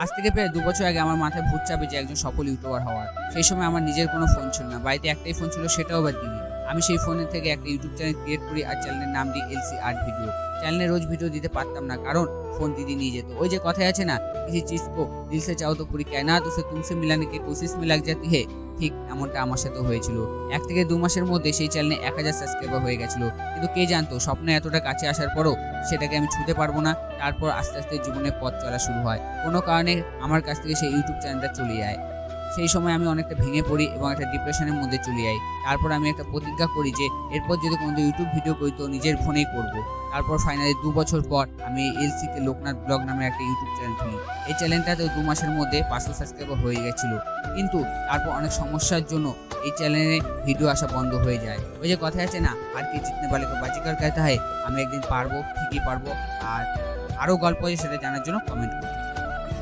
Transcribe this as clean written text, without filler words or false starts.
আজ থেকে প্রায় ২ বছর আগে আমার মাথায় ভূত চাপে যে একজন সফল ইউটিউবার হওয়ার। সেই সময় আমার নিজের কোনো ফোন ছিল না। বাড়িতে একটাই ফোন ছিল, সেটাও আবার দিদি। আমি সেই ফোনের থেকে একটা ইউটিউব চ্যানেল ক্রিয়েট করি আর চ্যানেলের নাম দিই এলসি আর্ট ভিডিও। চ্যানেলে রোজ ভিডিও দিতে পারতাম না, কারণ ফোন দিদি নিয়ে যেত। ওই যে কথায় আছে না, কিসি চিজ কো দিল সে চাও তো পুরি কায়নাত উসে তুমসে মিলানে কি কোশিশ মে লাগ জাতি হে। ঠিক এমনটা আমার সাথেও হয়েছিল। ১ থেকে ২ মাসের মধ্যে সেই চ্যানেলে ১,০০০ সাবস্ক্রাইবার হয়ে গেছিল। কিন্তু কে জানতো স্বপ্ন এতটা কাছে আসার পরও সেটাকে আমি ছুঁতে পারবো না। তারপর আস্তে আস্তে জীবনের পথ চলা শুরু হয়। কোনো কারণে আমার কাছ থেকে সেই ইউটিউব চ্যানেলটা চলে যায়। সেই সময় আমি অনেকটা ভেঙে পড়ি এবং একটা ডিপ্রেশনের মধ্যে চলে যাই। তারপর আমি একটা প্রতিজ্ঞা করি যে এরপর যদি কোনোদিন ইউটিউব ভিডিও করি তো নিজের ফোনেই করব। তারপর ফাইনালি ২ বছর পর আমি এলসিকে লোকনাথ ব্লগ নামে একটা ইউটিউব চ্যানেল খুলি। এই চ্যানেলটাতেও ২ মাসের মধ্যে ৫০০ সাবস্ক্রাইবার হয়ে গেছিলো। কিন্তু তারপর অনেক সমস্যার জন্য এই চ্যানেলে ভিডিও আসা বন্ধ হয়ে যায়। ওই যে কথায় আছে না, হার কে জিতনে वाले को बाजीगर कहता है। আমি একদিন পারবো, ঠিকই পারবো। আর আরও গল্প আছে, সেটা জানার জন্য কমেন্ট করুন।